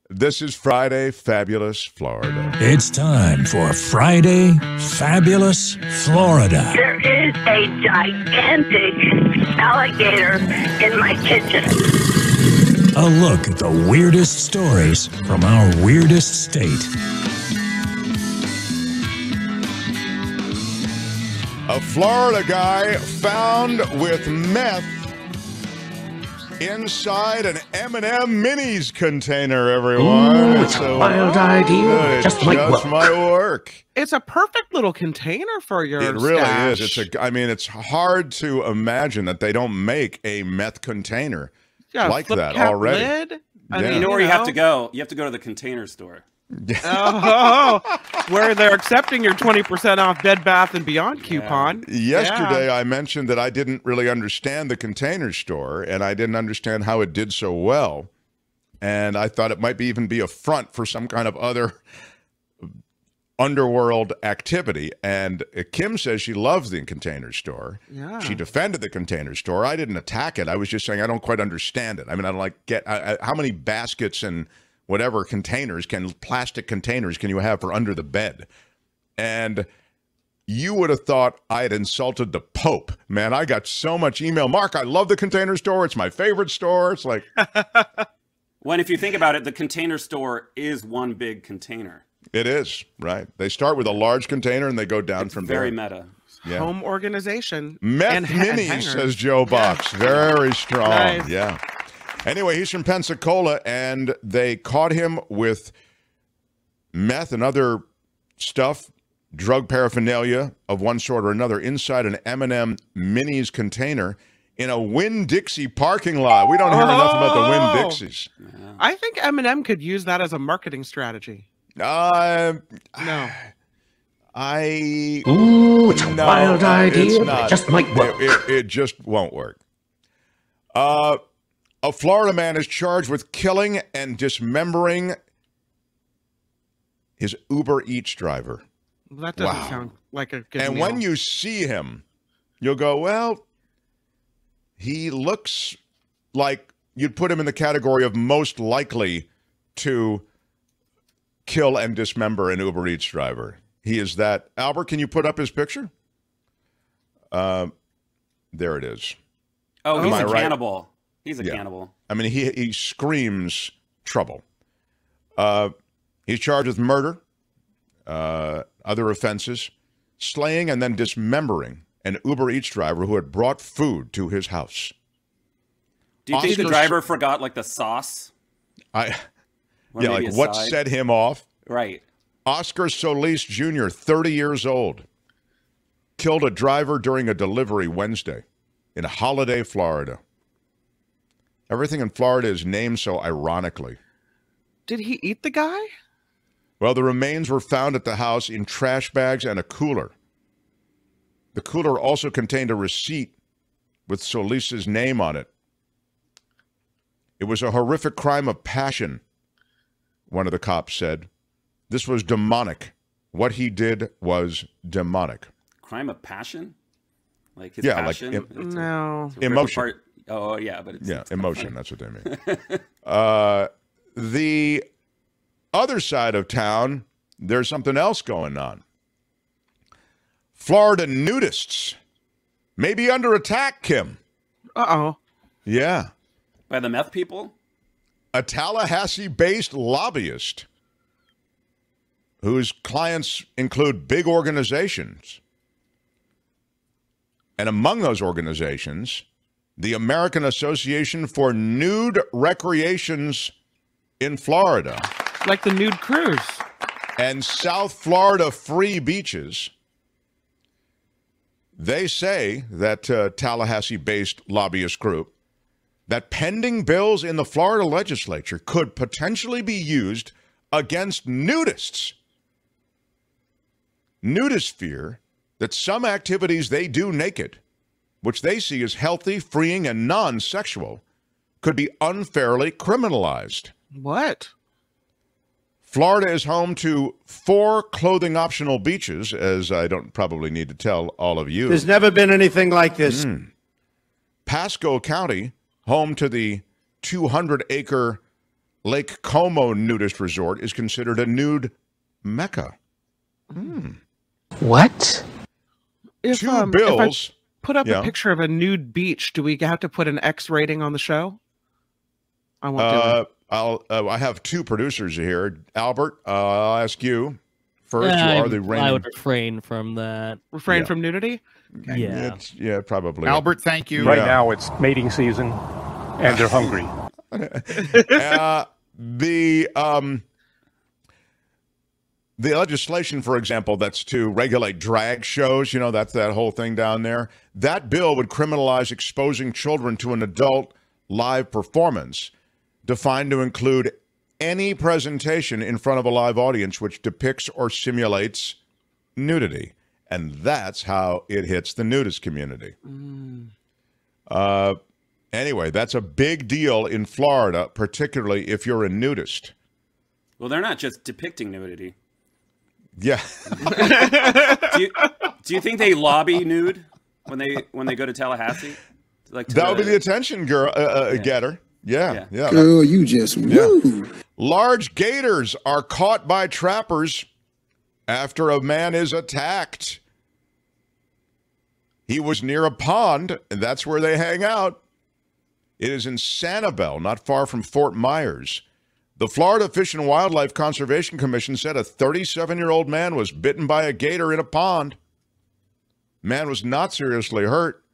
This is Friday Fabulous Florida. It's time for Friday Fabulous Florida. There is a gigantic alligator in my kitchen. A look at the weirdest stories from our weirdest state. A Florida guy found with meth inside an M&M Minis container, everyone. Ooh, it's a wild idea. Just might work. It's a perfect little container for your It really stash. is. It's hard to imagine that they don't make a meth container like flip that cap already. Lid. I Yeah. mean, You know where you have to go? You have to go to the Container Store. Oh, where they're accepting your 20% off Bed Bath & Beyond coupon. Yesterday, I mentioned that I didn't really understand the Container Store, and I didn't understand how it did so well. And I thought it might even be a front for some kind of other underworld activity. And Kim says she loves the Container Store. Yeah. She defended the Container Store. I didn't attack it. I was just saying I don't quite understand it. I mean, I don't how many baskets and whatever plastic containers can you have for under the bed? And you would have thought I had insulted the Pope. Man, I got so much email. Mark, I love the Container Store. It's my favorite store. It's like... When if you think about it, the Container Store is one big container. It is, right. They start with a large container and they go down from Very there. meta. Yeah. Home organization. Meth Minis, hangers. says Joe Box. Very strong. Nice. Yeah. Anyway, he's from Pensacola, and they caught him with meth and other stuff, drug paraphernalia of one sort or another, inside an M&M Minis container in a Winn-Dixie parking lot. We don't hear enough about the Winn-Dixies. I think M&M could use that as a marketing strategy. No. Ooh, it's a wild idea, but it just might work. It just won't work. A Florida man is charged with killing and dismembering his Uber Eats driver. Well, that doesn't sound like a good And meal. when you see him, you'll go, well, he looks like you'd put him in the category of most likely to kill and dismember an Uber Eats driver. He is that. Albert, can you put up his picture? There it is. Oh, he's Am I a right? cannibal. He's a Yeah. cannibal. I mean, he screams trouble. He's charged with murder, other offenses, slaying and then dismembering an Uber Eats driver who had brought food to his house. Do you think the Oscar- driver forgot like the sauce? Or maybe Like a what side? set him off? Right. Oscar Solis Jr., 30 years old, killed a driver during a delivery Wednesday in Holiday, Florida. Everything in Florida is named so ironically. Did he eat the guy? Well, the remains were found at the house in trash bags and a cooler. The cooler also contained a receipt with Solis's name on it. It was a horrific crime of passion, one of the cops said. This was demonic. What he did was demonic. Crime of passion? Like his Yeah, like passion? No. To rip Emotion. apart- Oh, yeah, but it's Yeah, it's emotion. funny. That's what they mean. The other side of town, there's something else going on. Florida nudists may be under attack, Kim. Uh-oh. Yeah. By the meth people? A Tallahassee-based lobbyist whose clients include big organizations. And among those organizations, the American Association for Nude Recreations in Florida Like the nude cruise. and South Florida Free Beaches. They say that Tallahassee-based lobbyist group that pending bills in the Florida legislature could potentially be used against nudists. Nudists fear that some activities they do naked, which they see as healthy, freeing, and non-sexual, could be unfairly criminalized. What? Florida is home to 4 clothing-optional beaches, as I don't probably need to tell all of you. There's never been anything like this. Pasco County, home to the 200-acre Lake Como nudist resort is considered a nude mecca. What? If, Two if bills. I put up Yeah. a picture of a nude beach, do we have to put an X rating on the show? I won't do it. I have two producers here. Albert, I'll ask you first. You are the I reigning. would refrain from that. Refrain yeah. from nudity? Yeah. Yeah, probably. Albert, thank you. Right now it's mating season, and they're hungry. The legislation, for example, that's to regulate drag shows, you know, that's that whole thing down there. That bill would criminalize exposing children to an adult live performance, defined to include any presentation in front of a live audience which depicts or simulates nudity. And that's how it hits the nudist community. Anyway, that's a big deal in Florida, particularly if you're a nudist. Well, they're not just depicting nudity. Yeah. Do you think they lobby nude when they go to Tallahassee? Like that would be the attention getter. Yeah. Girl, you just woo. Large gators are caught by trappers after a man is attacked. He was near a pond, and that's where they hang out. It is in Sanibel, not far from Fort Myers. The Florida Fish and Wildlife Conservation Commission said a 37-year-old man was bitten by a gator in a pond. Man was not seriously hurt.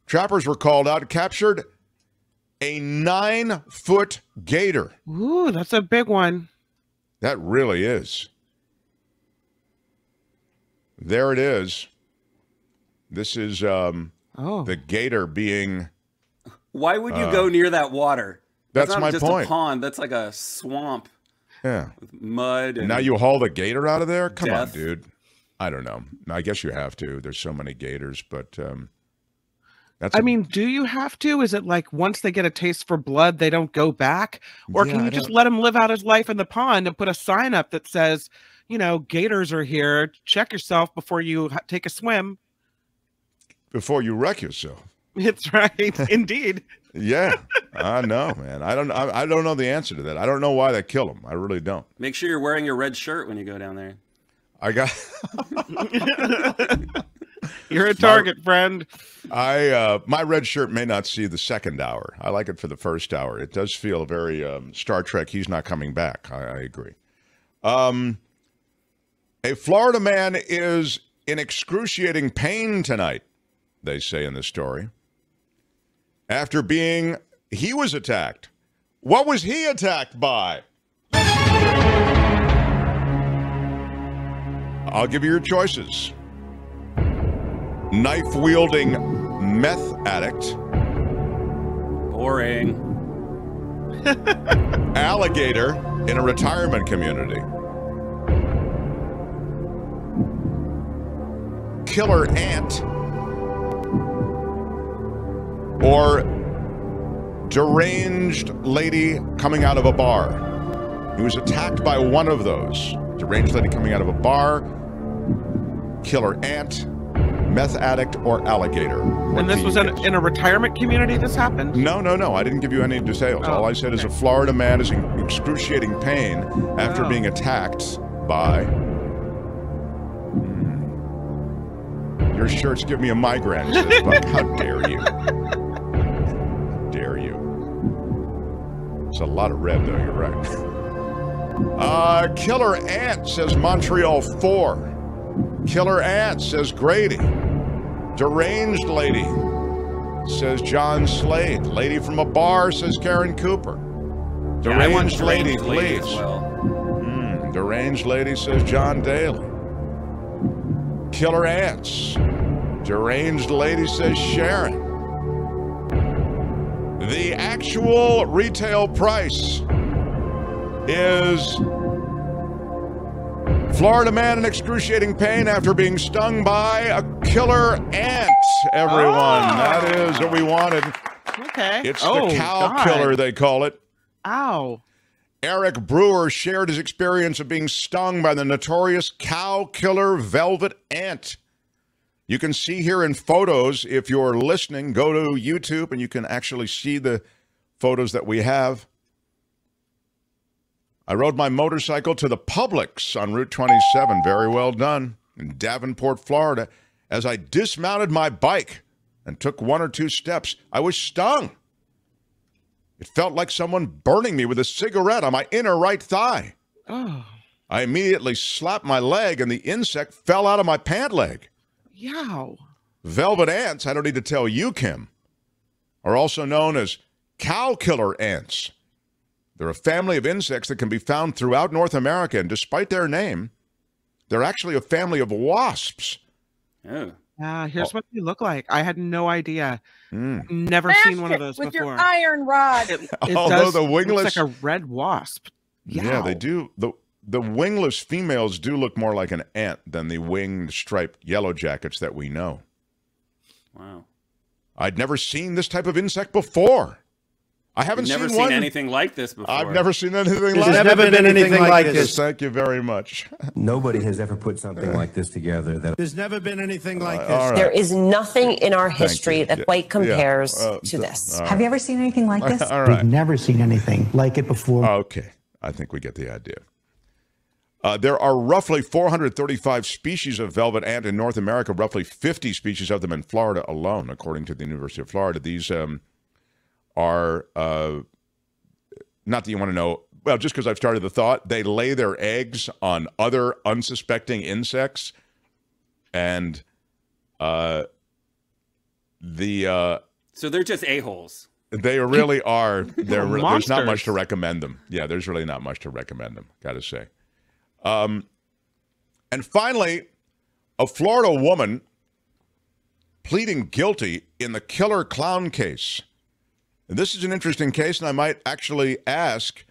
Trappers were called out and captured a 9-foot gator. Ooh, that's a big one. That really is. There it is. This is the gator being... Why would you go near that water? That's not my just point. A pond. That's like a swamp. Yeah. With mud. And now you haul the gator out of there? Come death. on, dude. I don't know. I guess you have to. There's so many gators, but that's. I mean, do you have to? Is it like once they get a taste for blood, they don't go back? Or can you just let him live out his life in the pond and put a sign up that says, you know, gators are here. Check yourself before you take a swim. Before you wreck yourself. It's right. Indeed. Yeah, I know, man. I don't know the answer to that. I don't know why they kill them. I really don't. Make sure you're wearing your red shirt when you go down there. I got. You're a target, friend. My red shirt may not see the second hour. I like it for the first hour. It does feel very Star Trek. He's not coming back. I agree. A Florida man is in excruciating pain tonight, they say in the story. After he was attacked. What was he attacked by? I'll give you your choices. Knife-wielding meth addict. Boring. Alligator in a retirement community. Killer ant. Or deranged lady coming out of a bar. He was attacked by one of those. Deranged lady coming out of a bar, killer ant, meth addict, or alligator. And this was in a retirement community this happened? No. I didn't give you any details. All I said is a Florida man is in excruciating pain after being attacked by... Your shirts give me a migraine, says Buck. How dare you? It's a lot of red, though. You're right. Killer ant, says Montreal 4. Killer ant, says Grady. Deranged lady, says John Slade. Lady from a bar, says Karen Cooper. Deranged lady, please. Well. Deranged lady, says John Daly. Killer ants. Deranged lady, says Sharon. The actual retail price is Florida man in excruciating pain after being stung by a killer ant, everyone. That is what we wanted. Okay. It's the cow killer, they call it. Ow. Eric Brewer shared his experience of being stung by the notorious cow killer velvet ant. You can see here in photos, if you're listening, go to YouTube and you can actually see the photos that we have. I rode my motorcycle to the Publix on Route 27, very well done, in Davenport, Florida. As I dismounted my bike and took 1 or 2 steps, I was stung. It felt like someone burning me with a cigarette on my inner right thigh. Oh. I immediately slapped my leg, and the insect fell out of my pant leg. Yow. Velvet ants, I don't need to tell you, Kim, are also known as cow killer ants. They're a family of insects that can be found throughout North America, and despite their name, they're actually a family of wasps. Oh. Here's what they look like. I had no idea. Never seen one of those with before. Your iron rod. It Although the wingless, looks like a red wasp. Yeah, they do. The wingless females do look more like an ant than the winged striped yellow jackets that we know. Wow. I'd never seen this type of insect before. I haven't never seen one. anything like this before. I've never seen anything like this. There's never been anything like this. Thank you very much. Nobody has ever put something like this together. There's never been anything like this. Right. There is nothing in our history that quite compares to this. Have you ever seen anything like this? All right. We've never seen anything like it before. Okay. I think we get the idea. There are roughly 435 species of velvet ant in North America, roughly 50 species of them in Florida alone, according to the University of Florida. These are, not that you want to know, well, just because I've started the thought, they lay their eggs on other unsuspecting insects, and So they're just a-holes. They really are. There's not much to Monsters. recommend them. Yeah, there's really not much to recommend them, got to say. And finally, a Florida woman pleading guilty in the killer clown case. And this is an interesting case, and I might actually ask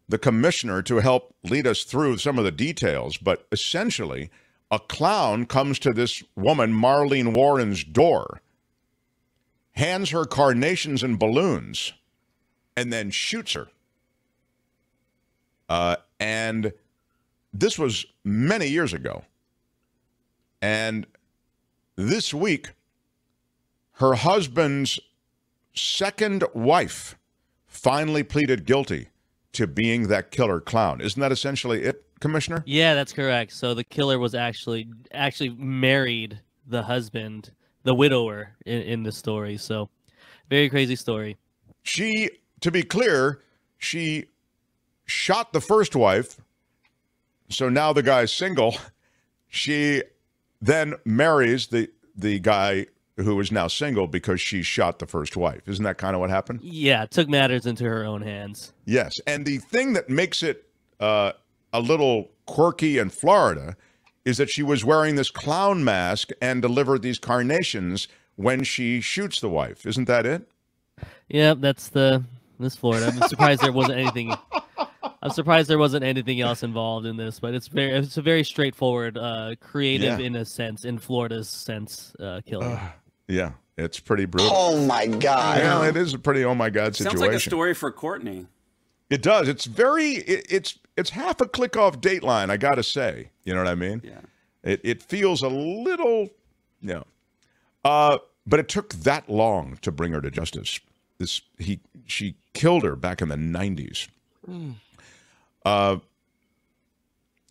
the commissioner to help lead us through some of the details. But essentially, a clown comes to this woman, Marlene Warren's door, hands her carnations and balloons, and then shoots her. And this was many years ago. And this week, her husband's second wife finally pleaded guilty to being that killer clown. Isn't that essentially it, Commissioner? Yeah, that's correct. So the killer was actually married the husband, the widower in the story. So very crazy story. She, to be clear, she shot the first wife. So now the guy's single. She then marries the guy who is now single because she shot the first wife. Isn't that kind of what happened? Yeah, took matters into her own hands. Yes, and the thing that makes it a little quirky in Florida is that she was wearing this clown mask and delivered these carnations when she shoots the wife. Isn't that it? Yeah, that's Florida. I'm surprised there wasn't anything. I'm surprised there wasn't anything else involved in this, but it's a very straightforward, creative in a sense, in Florida's sense, killing. Yeah, it's pretty brutal. Oh my God! Yeah, it is a pretty oh my God situation. Sounds like a story for Courtney. It does. It's it's half a click off Dateline, I gotta say. You know what I mean? Yeah. It feels a little, but it took that long to bring her to justice. She killed her back in the 90s.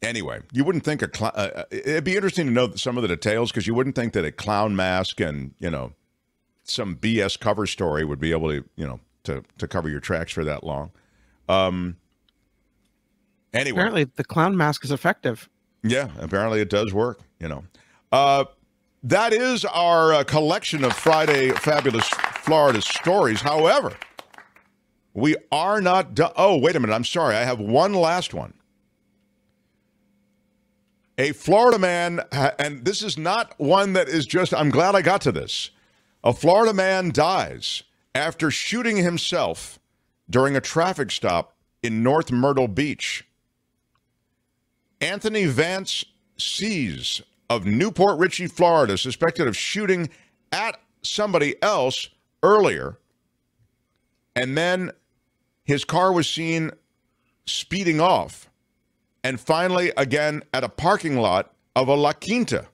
Anyway, you wouldn't think it'd be interesting to know some of the details, because you wouldn't think that a clown mask and, some BS cover story would be able to, to cover your tracks for that long. Anyway. Apparently the clown mask is effective. Yeah, apparently it does work, That is our collection of Friday Fabulous Florida stories. However, we are not done. Oh, wait a minute. I'm sorry. I have one last one. A Florida man, and this is not one that is just, I'm glad I got to this. A Florida man dies after shooting himself during a traffic stop in North Myrtle Beach. Anthony Vance Sees of Newport Richey, Florida, suspected of shooting at somebody else earlier, and then his car was seen speeding off, and finally again at a parking lot of a La Quinta.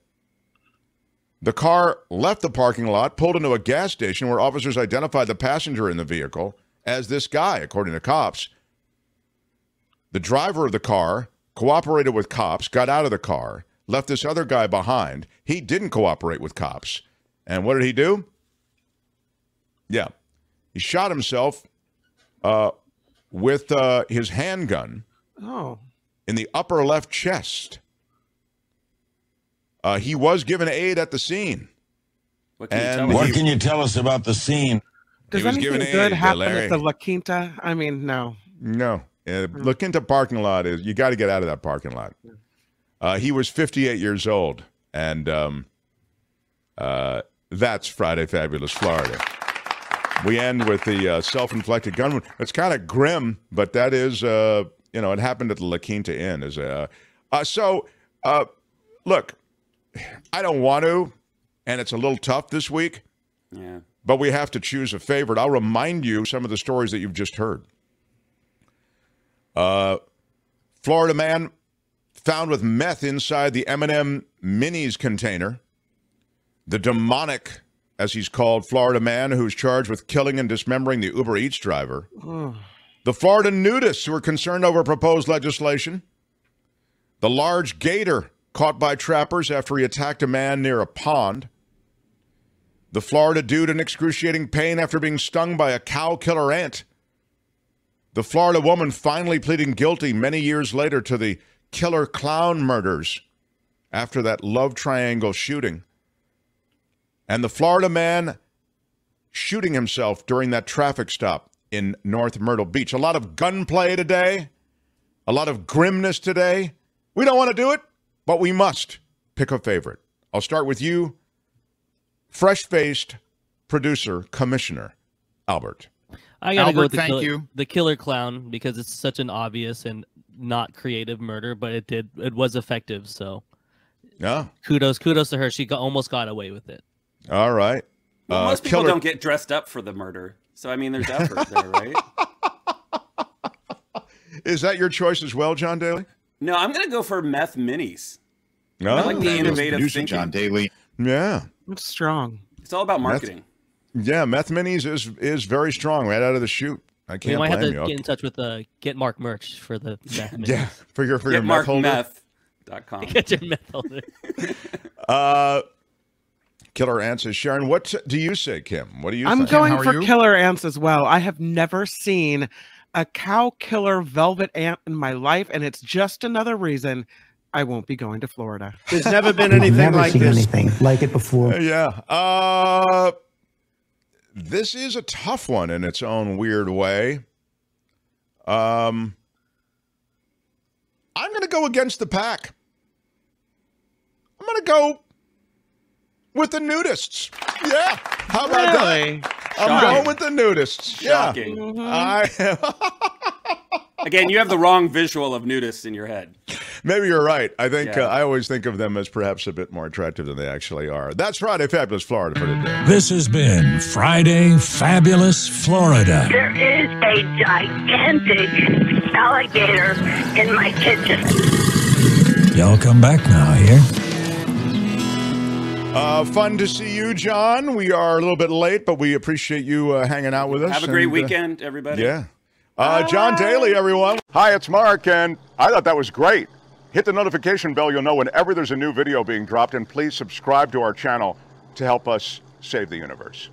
The car left the parking lot, pulled into a gas station where officers identified the passenger in the vehicle as this guy, according to cops. The driver of the car cooperated with cops, got out of the car, left this other guy behind. He didn't cooperate with cops. And what did he do? Yeah. He shot himself with his handgun in the upper left chest. He was given aid at the scene. What can you tell us about the scene? Does anything good happen at the La Quinta? I mean, no. No. La Quinta parking lot is, you got to get out of that parking lot. He was 58 years old, and that's Friday Fabulous Florida. We end with the self-inflicted gun wound. It's kind of grim, but that is, it happened at the La Quinta Inn. Look, I don't want to, and it's a little tough this week. Yeah. But we have to choose a favorite. I'll remind you some of the stories that you've just heard. Florida man found with meth inside the M&M Minis container. The demonic, as he's called, Florida man who's charged with killing and dismembering the Uber Eats driver. The Florida nudists who are concerned over proposed legislation. The large gator caught by trappers after he attacked a man near a pond. The Florida dude in excruciating pain after being stung by a cow killer ant. The Florida woman finally pleading guilty many years later to the killer clown murders after that love triangle shooting. And the Florida man shooting himself during that traffic stop in North Myrtle Beach. A lot of gunplay today. A lot of grimness today. We don't want to do it, but we must pick a favorite. I'll start with you, fresh-faced producer, Commissioner Albert. I gotta go with the killer clown because it's such an obvious and not creative murder, but it was effective. So, yeah, kudos to her. She almost got away with it. All right. Well, most people don't get dressed up for the murder, so I mean, there's effort there, right? Is that your choice as well, John Daly? No, I'm gonna go for Meth Minis. No, I like the innovative thinking. John Daly. Yeah, it's strong. It's all about marketing. Meth Minis is very strong right out of the chute. I can't blame you. We might have to get in touch with Get Mark merch for the Meth Minis. Yeah, for your meth holder. GetMarkMeth.com. Get your meth holder. Killer ants is Sharon. What do you say, Kim? What do you think? I'm going for killer ants as well. I have never seen a cow killer velvet ant in my life, and it's just another reason I won't be going to Florida. There's never been anything like this. Anything like it before. Yeah. This is a tough one in its own weird way. I'm going to go against the pack. I'm going to go with the nudists. Yeah. How about that? I'm going with the nudists. Shocking. Yeah. Again, you have the wrong visual of nudists in your head. Maybe you're right. I think I always think of them as perhaps a bit more attractive than they actually are. That's Friday Fabulous Florida for today. This has been Friday Fabulous Florida. There is a gigantic alligator in my kitchen. Y'all come back now here. Fun to see you, John. We are a little bit late, but we appreciate you hanging out with us. Have a great weekend, everybody. Yeah. John Daly, everyone. Hi, it's Mark, and I thought that was great. Hit the notification bell. You'll know whenever there's a new video being dropped, and please subscribe to our channel to help us save the universe.